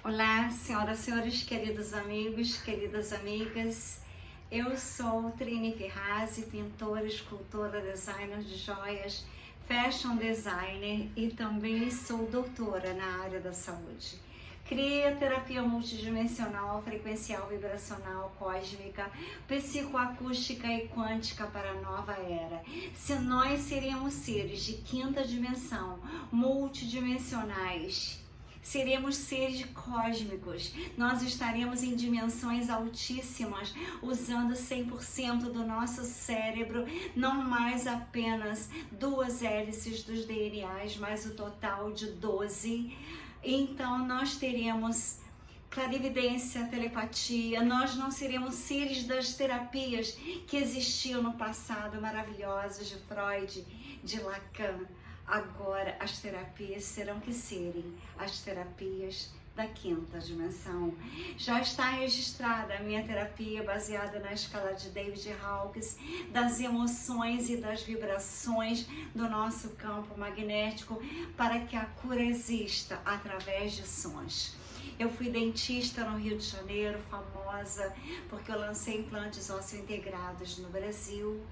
Olá, senhoras e senhores, queridos amigos, queridas amigas. Eu sou Trini Ferrazzi, pintora, escultora, designer de joias, fashion designer e também sou doutora na área da saúde. Criei a terapia multidimensional, frequencial, vibracional, cósmica, psicoacústica e quântica para a nova era. Se nós seríamos seres de quinta dimensão, multidimensionais, seremos seres cósmicos, nós estaremos em dimensões altíssimas, usando 100% do nosso cérebro, não mais apenas 2 hélices dos DNAs, mas o total de 12. Então nós teremos clarividência, telepatia, nós não seremos seres das terapias que existiam no passado, maravilhosas, de Freud, de Lacan. Agora as terapias serão que serem as terapias da quinta dimensão. Já está registrada a minha terapia baseada na escala de David Hawkins, das emoções e das vibrações do nosso campo magnético, para que a cura exista através de sons. Eu fui dentista no Rio de Janeiro, famosa, porque eu lancei implantes ósseo-integrados no Brasil.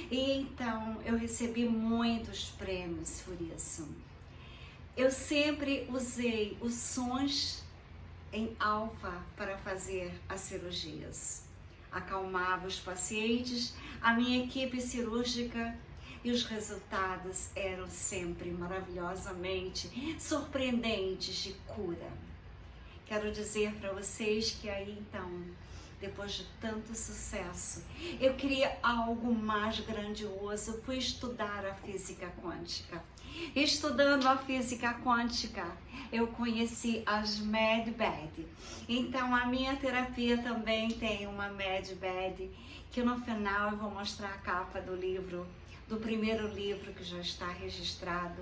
E então eu recebi muitos prêmios por isso. Eu sempre usei os sons em alfa para fazer as cirurgias. Acalmava os pacientes, a minha equipe cirúrgica, e os resultados eram sempre maravilhosamente surpreendentes de cura. Quero dizer para vocês que aí então, depois de tanto sucesso, eu queria algo mais grandioso. Fui estudar a física quântica. Estudando a física quântica, eu conheci as Med-Bed. Então, a minha terapia também tem uma Med-Bed, que no final eu vou mostrar a capa do livro, do primeiro livro que já está registrado.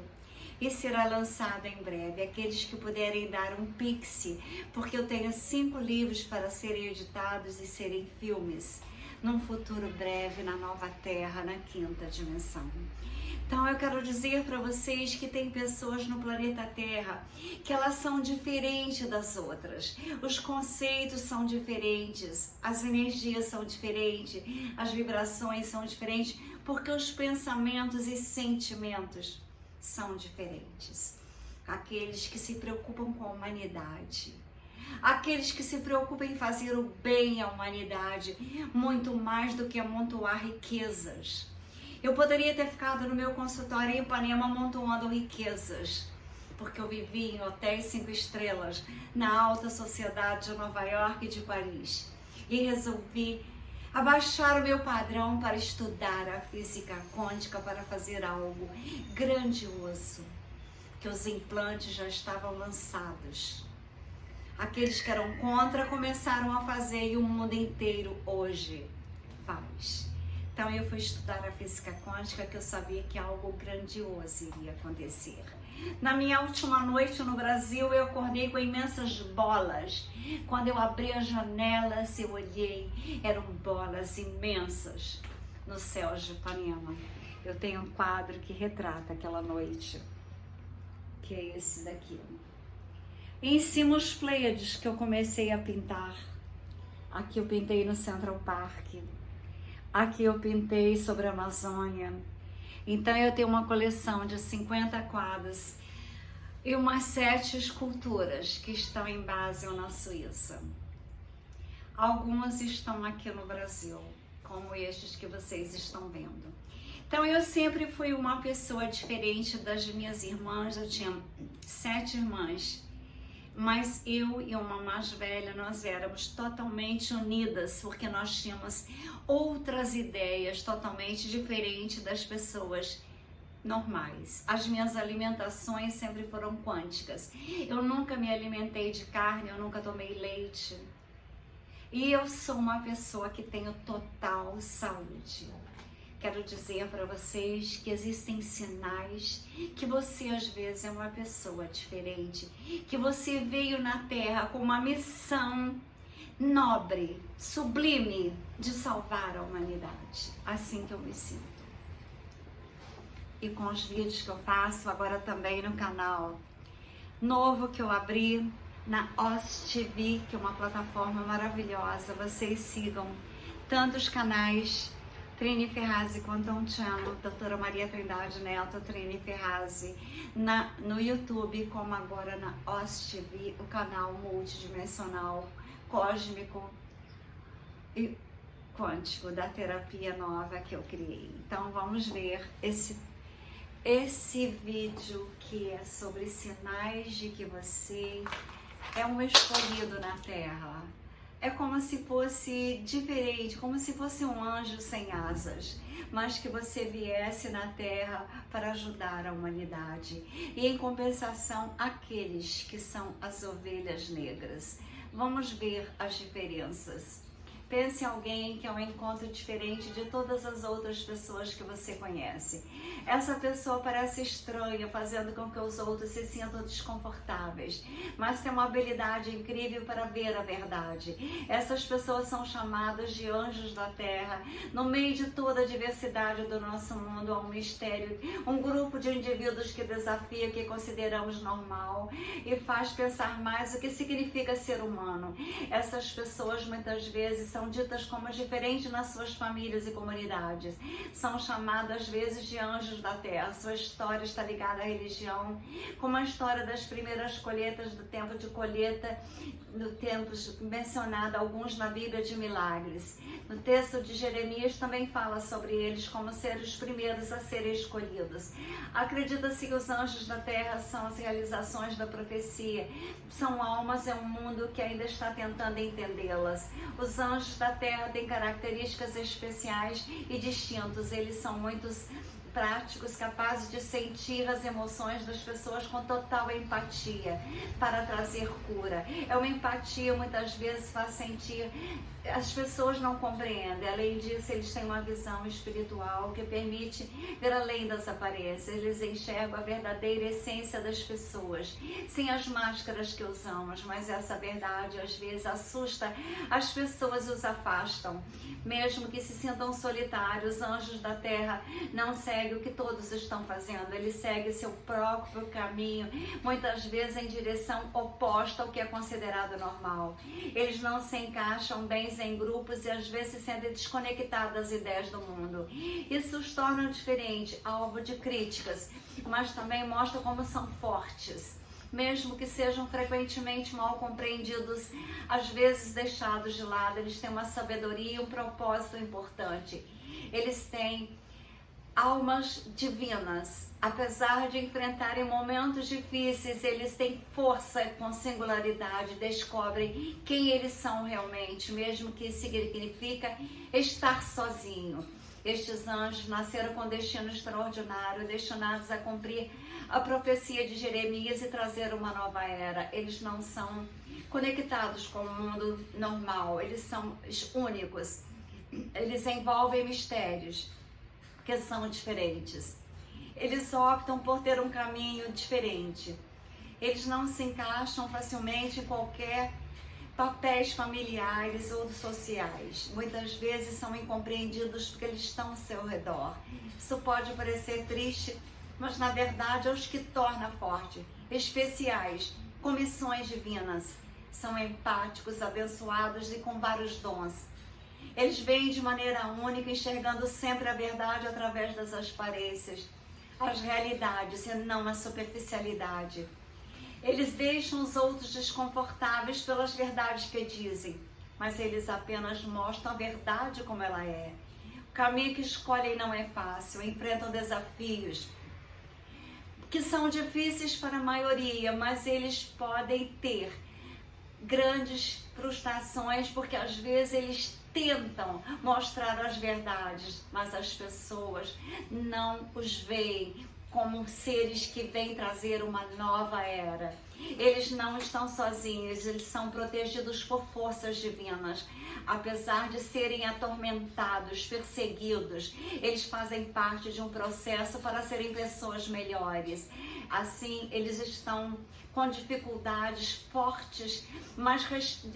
E será lançado em breve. Aqueles que puderem dar um pix, porque eu tenho 5 livros para serem editados e serem filmes num futuro breve, na nova Terra, na quinta dimensão. Então eu quero dizer para vocês que tem pessoas no planeta Terra que elas são diferentes das outras. Os conceitos são diferentes, as energias são diferentes, as vibrações são diferentes, porque os pensamentos e sentimentos são diferentes. Aqueles que se preocupam com a humanidade, aqueles que se preocupam em fazer o bem à humanidade, muito mais do que amontoar riquezas. Eu poderia ter ficado no meu consultório em Ipanema amontoando riquezas, porque eu vivi em hotéis 5 estrelas, na alta sociedade de Nova York e de Paris, e resolvi abaixar o meu padrão para estudar a física quântica, para fazer algo grandioso, que os implantes já estavam lançados. Aqueles que eram contra começaram a fazer, e o mundo inteiro hoje faz. Então eu fui estudar a física quântica, que eu sabia que algo grandioso iria acontecer. Na minha última noite no Brasil, eu acordei com imensas bolas. Quando eu abri as janelas, eu olhei, eram bolas imensas no céu de Ipanema. Eu tenho um quadro que retrata aquela noite, que é esse daqui. E em cima os Pleiades que eu comecei a pintar. Aqui eu pintei no Central Park. Aqui eu pintei sobre a Amazônia. Então eu tenho uma coleção de 50 quadros e umas 7 esculturas que estão em Basel, na Suíça. Algumas estão aqui no Brasil, como estes que vocês estão vendo. Então eu sempre fui uma pessoa diferente das minhas irmãs. Eu tinha 7 irmãs, mas eu e uma mais velha, nós éramos totalmente unidas, porque nós tínhamos outras ideias totalmente diferentes das pessoas normais. As minhas alimentações sempre foram quânticas. Eu nunca me alimentei de carne, eu nunca tomei leite. E eu sou uma pessoa que tenho total saúde. Quero dizer para vocês que existem sinais que você às vezes é uma pessoa diferente, que você veio na Terra com uma missão nobre, sublime, de salvar a humanidade. Assim que eu me sinto. E com os vídeos que eu faço agora também no canal novo que eu abri, na OS TV, que é uma plataforma maravilhosa. Vocês sigam tanto os canais Trini Ferrazzi quanto um channel, Doutora Maria Trindade Neto, Trini Ferrazzi, no YouTube, como agora na OS TV, o canal multidimensional, cósmico e quântico da terapia nova que eu criei. Então vamos ver esse vídeo que é sobre sinais de que você é um escolhido na Terra. É como se fosse diferente, como se fosse um anjo sem asas, mas que você viesse na Terra para ajudar a humanidade. E em compensação, aqueles que são as ovelhas negras. Vamos ver as diferenças. Pense em alguém que é um encontro diferente de todas as outras pessoas que você conhece. Essa pessoa parece estranha, fazendo com que os outros se sintam desconfortáveis, mas tem uma habilidade incrível para ver a verdade. Essas pessoas são chamadas de anjos da terra. No meio de toda a diversidade do nosso mundo, há um mistério, um grupo de indivíduos que desafia o que consideramos normal e faz pensar mais o que significa ser humano. Essas pessoas muitas vezes são ditas como diferentes nas suas famílias e comunidades. São chamadas às vezes de anjos da terra. Sua história está ligada à religião, como a história das primeiras colheitas do tempo de colheita, no tempo mencionado alguns na Bíblia de milagres. No texto de Jeremias também fala sobre eles como ser os primeiros a serem escolhidos. Acredita-se que os anjos da terra são as realizações da profecia. São almas em um mundo que ainda está tentando entendê-las. Os anjos da terra têm características especiais e distintas. Eles são muitos práticos, capazes de sentir as emoções das pessoas com total empatia para trazer cura. É uma empatia, muitas vezes faz sentir, as pessoas não compreendem. Além disso, eles têm uma visão espiritual que permite ver além das aparências. Eles enxergam a verdadeira essência das pessoas, sem as máscaras que usamos, mas essa verdade às vezes assusta as pessoas e os afastam. Mesmo que se sintam solitários, os anjos da terra não seguem o que todos estão fazendo. Eles seguem seu próprio caminho, muitas vezes em direção oposta ao que é considerado normal. Eles não se encaixam bem em grupos e às vezes se sentem desconectados das ideias do mundo. Isso os torna diferentes, alvo de críticas, mas também mostra como são fortes. Mesmo que sejam frequentemente mal compreendidos, às vezes deixados de lado, eles têm uma sabedoria e um propósito importante. Eles têm almas divinas. Apesar de enfrentarem momentos difíceis, eles têm força com singularidade, descobrem quem eles são realmente, mesmo que isso significa estar sozinho. Estes anjos nasceram com destino extraordinário, destinados a cumprir a profecia de Jeremias e trazer uma nova era. Eles não são conectados com o mundo normal, eles são únicos. Eles envolvem mistérios que são diferentes. Eles optam por ter um caminho diferente. Eles não se encaixam facilmente em qualquer papéis familiares ou sociais. Muitas vezes são incompreendidos porque eles estão ao seu redor. Isso pode parecer triste, mas na verdade é os que torna forte, especiais, com missões divinas. São empáticos, abençoados e com vários dons. Eles veem de maneira única, enxergando sempre a verdade através das aparências, as realidades e não a superficialidade. Eles deixam os outros desconfortáveis pelas verdades que dizem, mas eles apenas mostram a verdade como ela é. O caminho que escolhem não é fácil, enfrentam desafios que são difíceis para a maioria, mas eles podem ter grandes frustrações, porque às vezes eles tentam mostrar as verdades, mas as pessoas não os veem como seres que vêm trazer uma nova era. Eles não estão sozinhos, eles são protegidos por forças divinas. Apesar de serem atormentados, perseguidos, eles fazem parte de um processo para serem pessoas melhores. Assim, eles estão com dificuldades fortes, mas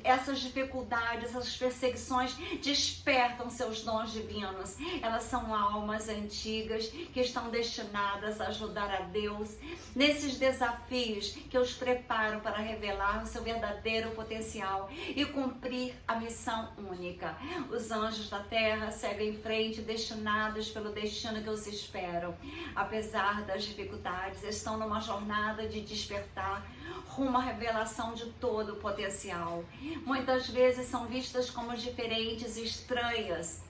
essas dificuldades, essas perseguições despertam seus dons divinos. Elas são almas antigas que estão destinadas a ajudar a Deus nesses desafios que os preparam para revelar o seu verdadeiro potencial e cumprir a missão única. Os anjos da terra seguem em frente, destinados pelo destino que os esperam. Apesar das dificuldades, estão numa jornada de despertar rumo à revelação de todo o potencial. Muitas vezes são vistas como diferentes, estranhas,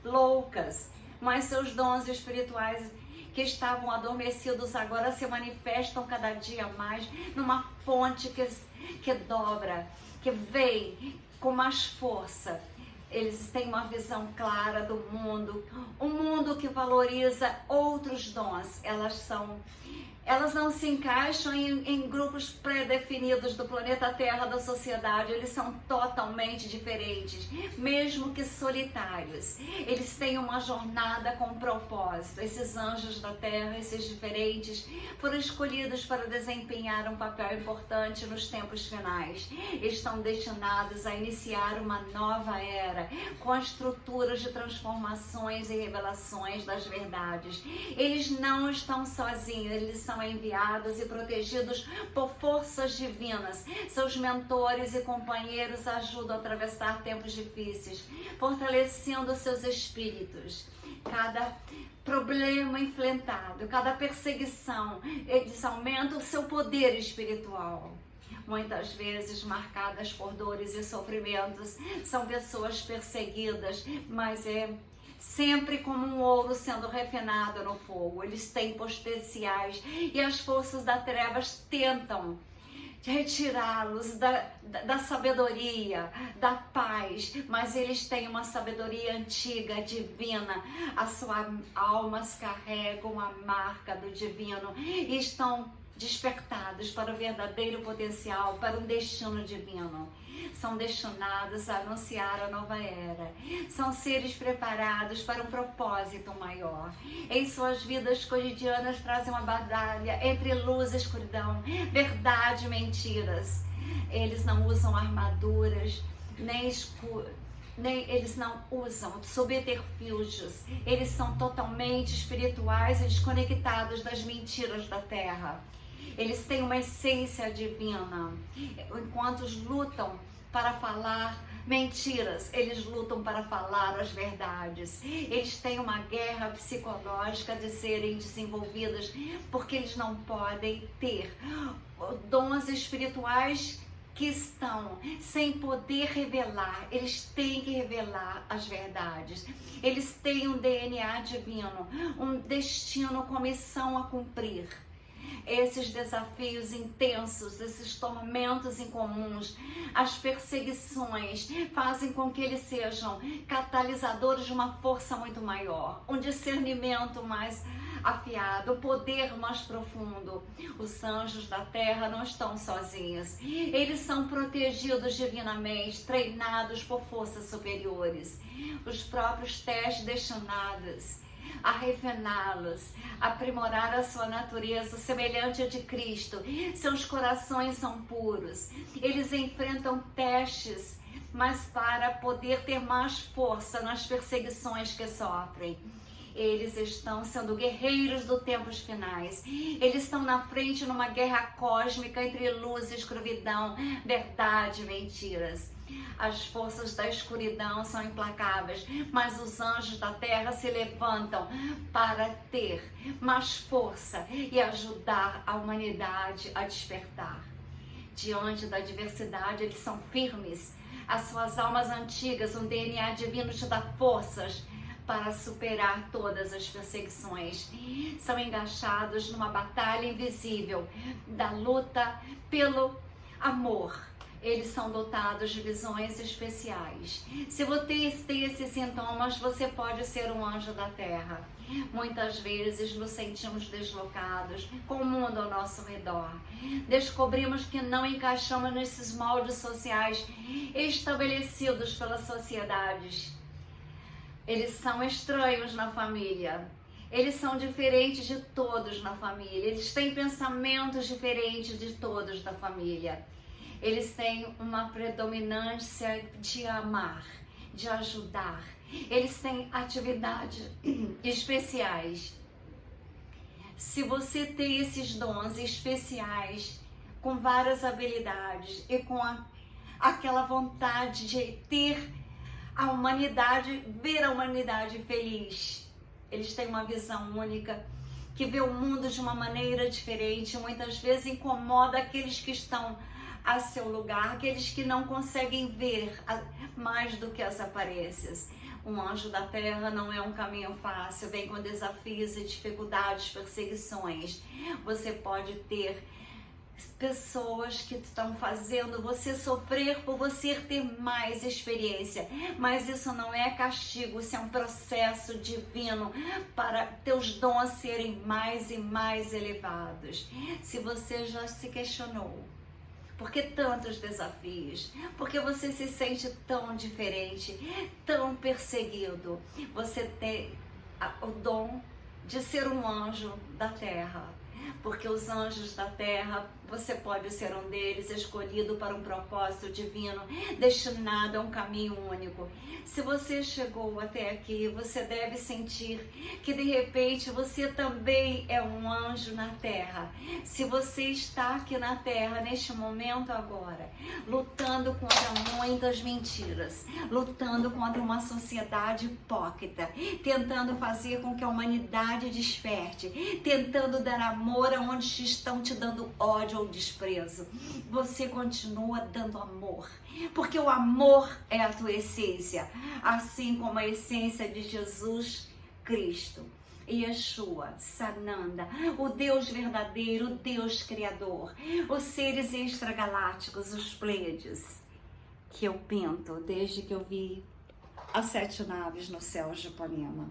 loucas, mas seus dons espirituais que estavam adormecidos agora se manifestam cada dia mais numa fonte que dobra, que vem com mais força. Eles têm uma visão clara do mundo, um mundo que valoriza outros dons. Elas não se encaixam em grupos pré-definidos do planeta Terra, da sociedade. Eles são totalmente diferentes, mesmo que solitários. Eles têm uma jornada com propósito. Esses anjos da Terra, esses diferentes, foram escolhidos para desempenhar um papel importante nos tempos finais. Estão destinados a iniciar uma nova era, com estruturas de transformações e revelações das verdades. Eles não estão sozinhos, eles são enviados e protegidos por forças divinas. Seus mentores e companheiros ajudam a atravessar tempos difíceis, fortalecendo seus espíritos. Cada problema enfrentado, cada perseguição, eles aumentam o seu poder espiritual. Muitas vezes marcadas por dores e sofrimentos, são pessoas perseguidas, mas sempre como um ouro sendo refinado no fogo. Eles têm potenciais e as forças das trevas tentam retirá-los da sabedoria, da paz, mas eles têm uma sabedoria antiga, divina. As suas almas carregam a marca do divino e estão despertados para o verdadeiro potencial, para um destino divino. São destinados a anunciar a nova era. São seres preparados para um propósito maior. Em suas vidas cotidianas trazem uma batalha entre luz e escuridão, verdade e mentiras. Eles não usam armaduras, eles não usam subterfúgios. Eles são totalmente espirituais e desconectados das mentiras da terra. Eles têm uma essência divina. Enquanto lutam para falar mentiras, eles lutam para falar as verdades. Eles têm uma guerra psicológica de serem desenvolvidas, porque eles não podem ter dons espirituais que estão sem poder revelar. Eles têm que revelar as verdades. Eles têm um DNA divino, um destino com missão a cumprir. Esses desafios intensos, esses tormentos incomuns, as perseguições fazem com que eles sejam catalisadores de uma força muito maior, um discernimento mais afiado, o poder mais profundo. Os anjos da terra não estão sozinhos. Eles são protegidos divinamente, treinados por forças superiores. Os próprios testes destinados a refiná-los, aprimorar a sua natureza semelhante à de Cristo. Seus corações são puros. Eles enfrentam testes, mas para poder ter mais força nas perseguições que sofrem. Eles estão sendo guerreiros dos tempos finais. Eles estão na frente numa guerra cósmica entre luz e escuridão, verdade e mentiras. As forças da escuridão são implacáveis, mas os anjos da terra se levantam para ter mais força e ajudar a humanidade a despertar. Diante da adversidade, eles são firmes. As suas almas antigas, um DNA divino te dá forças para superar todas as perseguições. São engajados numa batalha invisível da luta pelo amor. Eles são dotados de visões especiais. Se você tem esses sintomas, você pode ser um anjo da terra. Muitas vezes nos sentimos deslocados com o mundo ao nosso redor. Descobrimos que não encaixamos nesses moldes sociais estabelecidos pelas sociedades. Eles são estranhos na família. Eles são diferentes de todos na família. Eles têm pensamentos diferentes de todos da família. Eles têm uma predominância de amar, de ajudar. Eles têm atividades especiais. Se você tem esses dons especiais, com várias habilidades e com aquela vontade de ter a humanidade, ver a humanidade feliz, eles têm uma visão única, que vê o mundo de uma maneira diferente, muitas vezes incomoda aqueles que estão a seu lugar, aqueles que não conseguem ver mais do que as aparências. Um anjo da terra não é um caminho fácil, vem com desafios e dificuldades, perseguições. Você pode ter pessoas que estão fazendo você sofrer por você ter mais experiência, mas isso não é castigo, isso é um processo divino para teus dons serem mais e mais elevados. Se você já se questionou, por que tantos desafios? Porque você se sente tão diferente, tão perseguido? Você tem o dom de ser um anjo da terra. Porque os anjos da terra, você pode ser um deles, escolhido para um propósito divino, destinado a um caminho único. Se você chegou até aqui, você deve sentir que de repente você também é um anjo na terra. Se você está aqui na terra, neste momento agora, lutando contra muitas mentiras, lutando contra uma sociedade hipócrita, tentando fazer com que a humanidade desperte, tentando dar amor aonde estão te dando ódio ou desprezo, você continua dando amor, porque o amor é a tua essência, assim como a essência de Jesus Cristo, Yeshua, Sananda, o Deus verdadeiro, o Deus criador, os seres extragalácticos, os Pleiades, que eu pinto desde que eu vi as 7 naves no céu de Ipanema.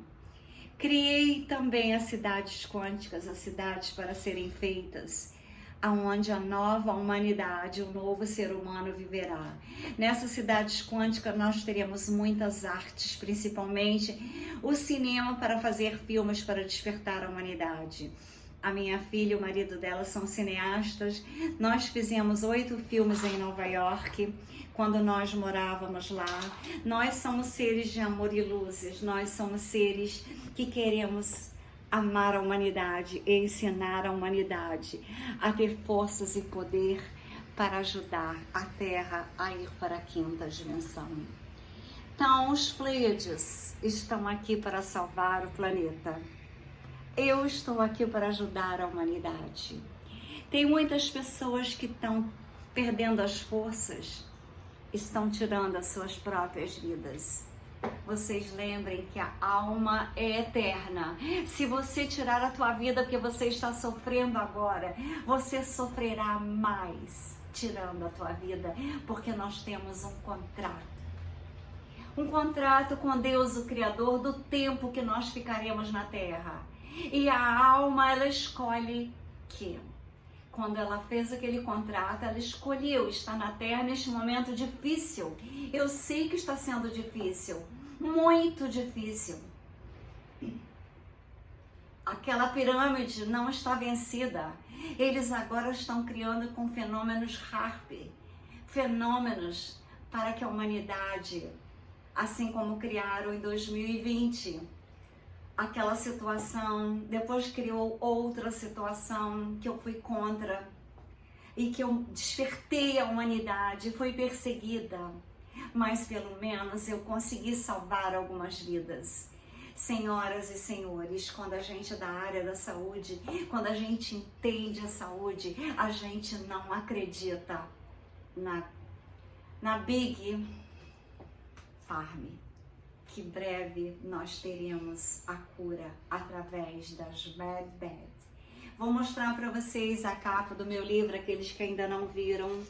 Criei também as cidades quânticas, as cidades para serem feitas, aonde a nova humanidade, o novo ser humano viverá. Nessas cidades quânticas nós teremos muitas artes, principalmente o cinema para fazer filmes para despertar a humanidade. A minha filha e o marido dela são cineastas. Nós fizemos 8 filmes em Nova York, quando nós morávamos lá. Nós somos seres de amor e luzes, nós somos seres que queremos amar a humanidade e ensinar a humanidade a ter forças e poder para ajudar a Terra a ir para a 5ª dimensão. Então, os Pleiades estão aqui para salvar o planeta. Eu estou aqui para ajudar a humanidade. Tem muitas pessoas que estão perdendo as forças, estão tirando as suas próprias vidas. Vocês lembrem que a alma é eterna. Se você tirar a tua vida porque você está sofrendo agora, você sofrerá mais tirando a tua vida, porque nós temos um contrato. Um contrato com Deus, o Criador, do tempo que nós ficaremos na Terra. E a alma, ela escolhe que, quando ela fez aquele contrato, ela escolheu estar na Terra neste momento difícil. Eu sei que está sendo difícil, muito difícil. Aquela pirâmide não está vencida. Eles agora estão criando com fenômenos HAARP, fenômenos para que a humanidade, assim como criaram em 2020, aquela situação, depois criou outra situação que eu fui contra e que eu despertei a humanidade, fui perseguida, mas pelo menos eu consegui salvar algumas vidas. Senhoras e senhores, quando a gente é da área da saúde, quando a gente entende a saúde, a gente não acredita na Big Farm, que breve nós teremos a cura através das Bad Bad. Vou mostrar para vocês a capa do meu livro, aqueles que ainda não viram.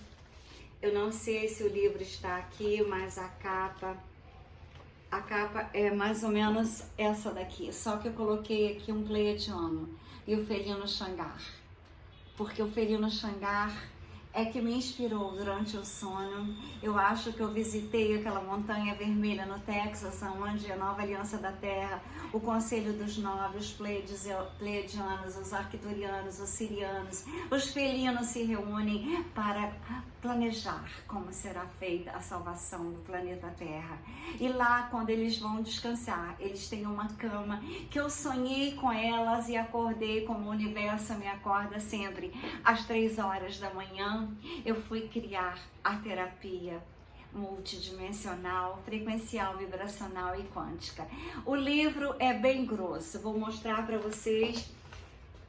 Eu não sei se o livro está aqui, mas a capa é mais ou menos essa daqui, só que eu coloquei aqui um pleiadiano e o felino Xangar, porque o felino Xangar é que me inspirou durante o sono. Eu acho que eu visitei aquela montanha vermelha no Texas, onde a Nova Aliança da Terra, o Conselho dos Nove, os pleiadianos, os arcturianos, os sirianos, os felinos se reúnem para planejar como será feita a salvação do planeta Terra. E lá, quando eles vão descansar, eles têm uma cama que eu sonhei com elas e acordei como o universo me acorda sempre. Às 3 horas da manhã, eu fui criar a terapia multidimensional, frequencial, vibracional e quântica. O livro é bem grosso, vou mostrar para vocês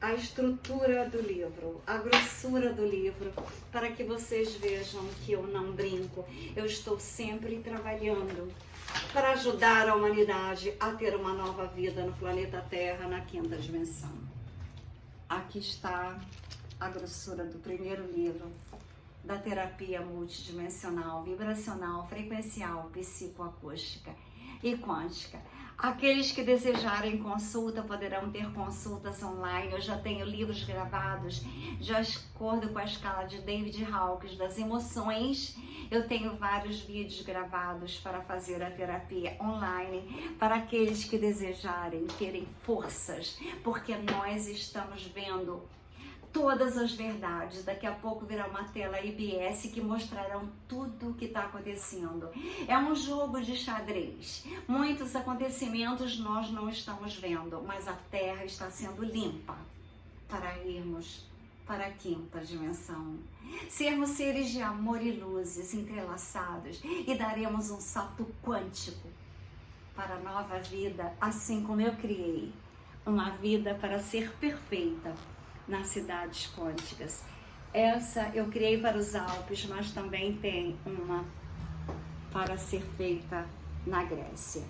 a estrutura do livro, a grossura do livro, para que vocês vejam que eu não brinco. Eu estou sempre trabalhando para ajudar a humanidade a ter uma nova vida no planeta Terra, na 5ª dimensão. Aqui está a grossura do primeiro livro da terapia multidimensional, vibracional, frequencial, psicoacústica e quântica. Aqueles que desejarem consulta poderão ter consultas online. Eu já tenho livros gravados de acordo com a escala de David Hawkins das emoções. Eu tenho vários vídeos gravados para fazer a terapia online para aqueles que desejarem terem forças, porque nós estamos vendo todas as verdades. Daqui a pouco virá uma tela IBS que mostrarão tudo o que está acontecendo. É um jogo de xadrez. Muitos acontecimentos nós não estamos vendo, mas a Terra está sendo limpa para irmos para a 5ª dimensão. Sermos seres de amor e luzes entrelaçados e daremos um salto quântico para a nova vida, assim como eu criei uma vida para ser perfeita nas cidades quânticas. Essa eu criei para os Alpes, mas também tem uma para ser feita na Grécia.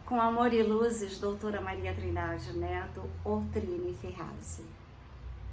Com amor e luzes, doutora Maria Trindade Neto, Outrini Ferrazzi.